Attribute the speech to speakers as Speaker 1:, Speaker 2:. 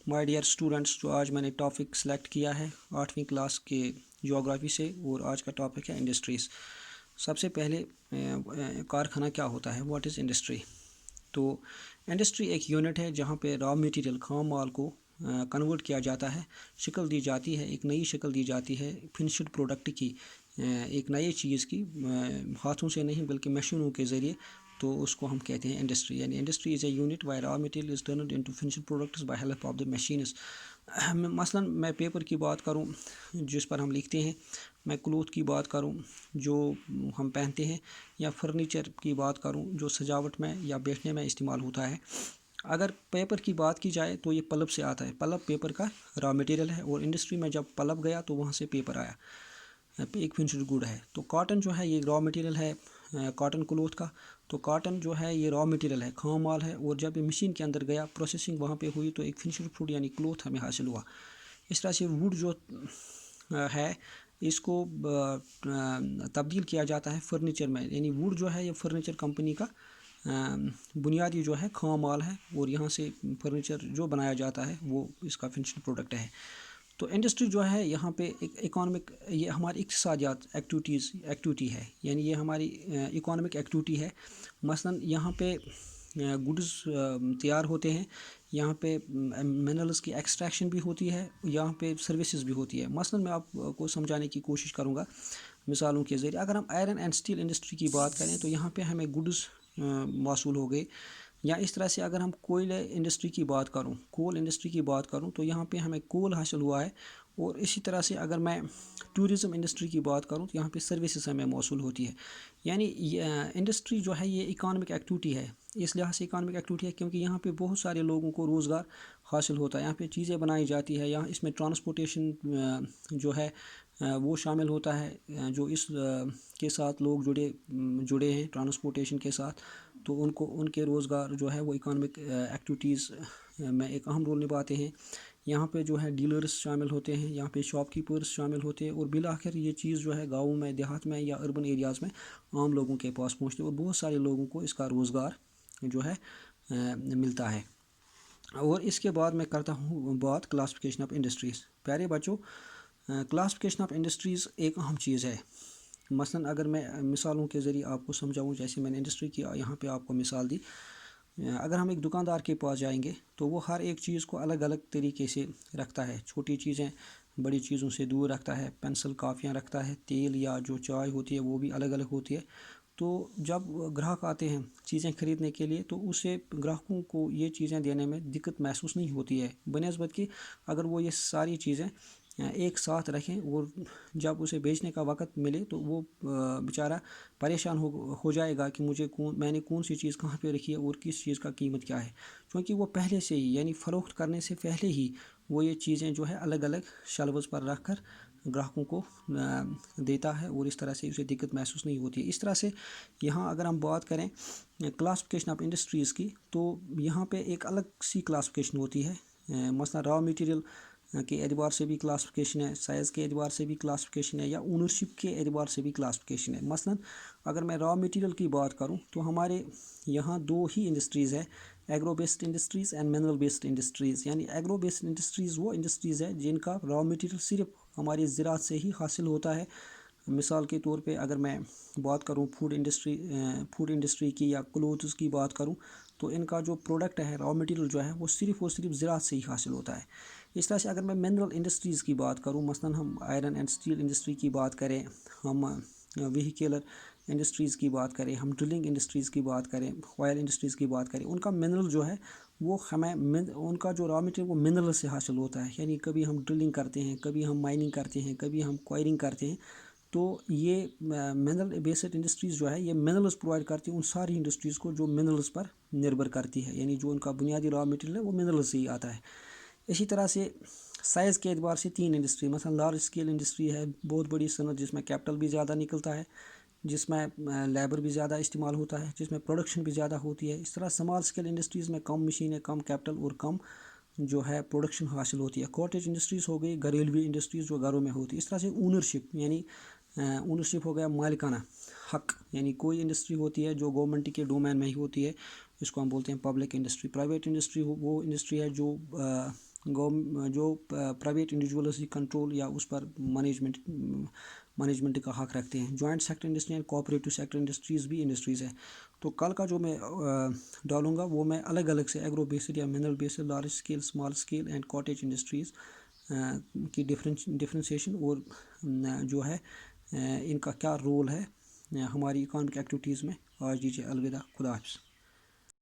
Speaker 1: My dear students, جو آج میں نے ٹاپک سلیکٹ کیا ہے 8ویں کلاس کے جغرافی سے، اور آج کا ٹاپک ہے انڈسٹریز۔ سب سے پہلے کارخانہ کیا ہوتا ہے، واٹ از انڈسٹری؟ تو انڈسٹری ایک یونٹ ہے جہاں پہ را میٹیریل، خام مال کو کنورٹ کیا جاتا ہے، شکل دی جاتی ہے، ایک نئی شکل دی جاتی ہے فنشڈ پروڈکٹ کی، ایک نئی چیز کی، ہاتھوں سے نہیں بلکہ مشینوں کے ذریعے، تو اس کو ہم کہتے ہیں انڈسٹری۔ یعنی industry is a unit where raw material is turned into finished products by help of the machines. مثلاً میں پیپر کی بات کروں جس پر ہم لکھتے ہیں، میں کلوتھ کی بات کروں جو ہم پہنتے ہیں، یا فرنیچر کی بات کروں جو سجاوٹ میں یا بیٹھنے میں استعمال ہوتا ہے۔ اگر پیپر کی بات کی جائے تو یہ پلپ سے آتا ہے، پلپ پیپر کا را مٹیریل ہے، اور انڈسٹری میں جب پلپ گیا تو وہاں سے پیپر آیا، ایک فنشڈ گڈ ہے۔ تو کاٹن جو ہے یہ را مٹیریل ہے کاٹن کلوتھ کا، تو کاٹن جو ہے یہ را مٹیریل ہے، خام مال ہے، اور جب یہ مشین کے اندر گیا، پروسیسنگ وہاں پہ ہوئی، تو ایک فنشڈ فوڈ یعنی کلوتھ ہمیں حاصل ہوا۔ اس طرح سے ووڈ جو ہے اس کو تبدیل کیا جاتا ہے فرنیچر میں، یعنی ووڈ جو ہے یہ فرنیچر کمپنی کا بنیادی جو ہے خام مال ہے، اور یہاں سے فرنیچر جو بنایا جاتا ہے وہ اس کا فنشڈ پروڈکٹ ہے۔ تو انڈسٹری جو ہے یہاں پہ ایک اکانومک، یہ ہماری اقتصادیات ایکٹیویٹی ہے، یعنی یہ ہماری اکانومک ایکٹیویٹی ہے۔ مثلاً یہاں پہ گڈز تیار ہوتے ہیں، یہاں پہ منرلز کی ایکسٹریکشن بھی ہوتی ہے، یہاں پہ سروسز بھی ہوتی ہے۔ مثلاً میں آپ کو سمجھانے کی کوشش کروں گا مثالوں کے ذریعے۔ اگر ہم آئرن اینڈ اسٹیل انڈسٹری کی بات کریں تو یہاں پہ ہمیں گڈز موصول ہو گئے، یا اس طرح سے اگر ہم کوئلہ انڈسٹری کی بات کروں، کول انڈسٹری کی بات کروں، تو یہاں پہ ہمیں کول حاصل ہوا ہے۔ اور اسی طرح سے اگر میں ٹورزم انڈسٹری کی بات کروں تو یہاں پہ سروسز ہمیں موصول ہوتی ہے۔ یعنی انڈسٹری جو ہے یہ اکانومک ایکٹیویٹی ہے، اس لحاظ سے اکانومک ایکٹیویٹی ہے کیونکہ یہاں پہ بہت سارے لوگوں کو روزگار حاصل ہوتا ہے، یہاں پہ چیزیں بنائی جاتی ہے، یہاں اس میں ٹرانسپورٹیشن جو ہے وہ شامل ہوتا ہے، جو اس کے ساتھ لوگ جڑے ہیں ٹرانسپورٹیشن کے ساتھ، تو ان کے روزگار جو ہے وہ اکانومک ایکٹیویٹیز میں ایک اہم رول نبھاتے ہیں۔ یہاں پہ جو ہے ڈیلرز شامل ہوتے ہیں، یہاں پہ شاپ کیپرز شامل ہوتے ہیں، اور بالآخر یہ چیز جو ہے گاؤں میں، دیہات میں یا اربن ایریاز میں عام لوگوں کے پاس پہنچتی ہے، اور بہت سارے لوگوں کو اس کا روزگار جو ہے ملتا ہے۔ اور اس کے بعد میں کرتا ہوں بات کلاسیفیکیشن آف انڈسٹریز۔ پیارے بچوں، کلاسیفیکیشن آف انڈسٹریز ایک اہم چیز ہے۔ مثلاً اگر میں مثالوں کے ذریعے آپ کو سمجھاؤں، جیسے میں نے انڈسٹری کی یہاں پہ آپ کو مثال دی، اگر ہم ایک دکاندار کے پاس جائیں گے تو وہ ہر ایک چیز کو الگ الگ طریقے سے رکھتا ہے، چھوٹی چیزیں بڑی چیزوں سے دور رکھتا ہے، پینسل کاپیاں رکھتا ہے، تیل یا جو چائے ہوتی ہے وہ بھی الگ الگ ہوتی ہے۔ تو جب گراہک آتے ہیں چیزیں خریدنے کے لیے تو اسے گراہکوں کو یہ چیزیں دینے میں دقت محسوس نہیں ہوتی ہے، بنسبت کہ اگر وہ یہ ساری چیزیں ایک ساتھ رکھیں اور جب اسے بیچنے کا وقت ملے تو وہ بیچارہ پریشان ہو جائے گا کہ میں نے کون سی چیز کہاں پہ رکھی ہے اور کس چیز کا قیمت کیا ہے، کیونکہ وہ پہلے سے ہی، یعنی فروخت کرنے سے پہلے ہی وہ یہ چیزیں جو ہے الگ الگ شیلوز پر رکھ کر گراہکوں کو دیتا ہے، اور اس طرح سے اسے دقت محسوس نہیں ہوتی ہے۔ اس طرح سے یہاں اگر ہم بات کریں کلاسیفیکیشن آف انڈسٹریز کی، تو یہاں پہ ایک الگ سی کلاسیفیکیشن ہوتی ہے۔ مثلا را میٹیریل کے اعتبار سے بھی کلاسیفیکیشن ہے، سائز کے اعتبار سے بھی کلاسیفیکیشن ہے، یا اونرشپ کے اعتبار سے بھی کلاسیفیکیشن ہے۔ مثلا اگر میں را میٹیریل کی بات کروں تو ہمارے یہاں دو ہی انڈسٹریز ہے، agro based industries and mineral based industries. یعنی ایگرو بیسڈ انڈسٹریز وہ انڈسٹریز ہے جن کا را میٹیریل صرف ہماری زراعت سے ہی حاصل ہوتا ہے۔ مثال کے طور پہ اگر میں بات کروں فوڈ انڈسٹری کی یا کلوتھز کی بات کروں، تو ان کا جو پروڈکٹ ہے، را میٹیریل جو ہے وہ صرف زراعت سے ہی حاصل ہوتا ہے۔ اس طرح سے اگر میں منرل انڈسٹریز کی بات کروں، مثلاً ہم آئرن اینڈ اسٹیل انڈسٹری کی بات کریں، ہم وہیکلر انڈسٹریز کی بات کریں، ہم ڈرلنگ انڈسٹریز کی بات کریں، آئل انڈسٹریز کی بات کریں، ان کا منرل جو ہے وہ ہمیں ان کا جو را میٹیریل وہ منرل سے حاصل ہوتا ہے۔ یعنی کبھی ہم ڈرلنگ کرتے ہیں، کبھی ہم مائننگ کرتے ہیں، کبھی ہم کوائرنگ کرتے ہیں، تو یہ منرل بیسڈ انڈسٹریز جو ہے یہ منرلز پرووائڈ کرتی ہیں ان ساری انڈسٹریز کو جو منرلز پر نربھر کرتی ہے، یعنی جو ان کا بنیادی را میٹیریل ہے وہ منرلز سے ہی آتا ہے۔ اسی طرح سے سائز کے اعتبار سے تین انڈسٹری، مثلا لارج اسکیل انڈسٹری ہے، بہت بڑی صنعت جس میں کیپٹل بھی زیادہ نکلتا ہے، جس میں لیبر بھی زیادہ استعمال ہوتا ہے، جس میں پروڈکشن بھی زیادہ ہوتی ہے۔ اس طرح سمال اسکیل انڈسٹریز میں کم مشینیں، کم کیپٹل اور کم جو ہے پروڈکشن حاصل ہوتی ہے۔ کاٹیج انڈسٹریز ہو گئی گھریلوی انڈسٹریز جو گھروں میں ہوتی ہے۔ اس طرح سے اونرشپ، یعنی اونرشپ ہو گیا مالکانہ حق، یعنی کوئی انڈسٹری ہوتی ہے جو گورنمنٹ کے ڈومین میں ہی ہوتی ہے، اس کو ہم بولتے ہیں پبلک انڈسٹری۔ پرائیویٹ انڈسٹری وہ انڈسٹری ہے جو جو پرائیویٹ انڈیویجولس کنٹرول یا اس پر مینجمنٹ کا حق رکھتے ہیں. Joint sector industry and cooperative sector industries بھی انڈسٹریز ہے. تو کل کا جو میں ڈالوں گا وہ میں الگ الگ سے ایگرو بیسڈ یا mineral based, large scale, small scale and cottage industries کی ڈفرینسیشن اور جو ہے ان کا کیا رول ہے ہماری اکانومک ایکٹیویٹیز میں. آج دیجیے الوداع، خدا حافظ.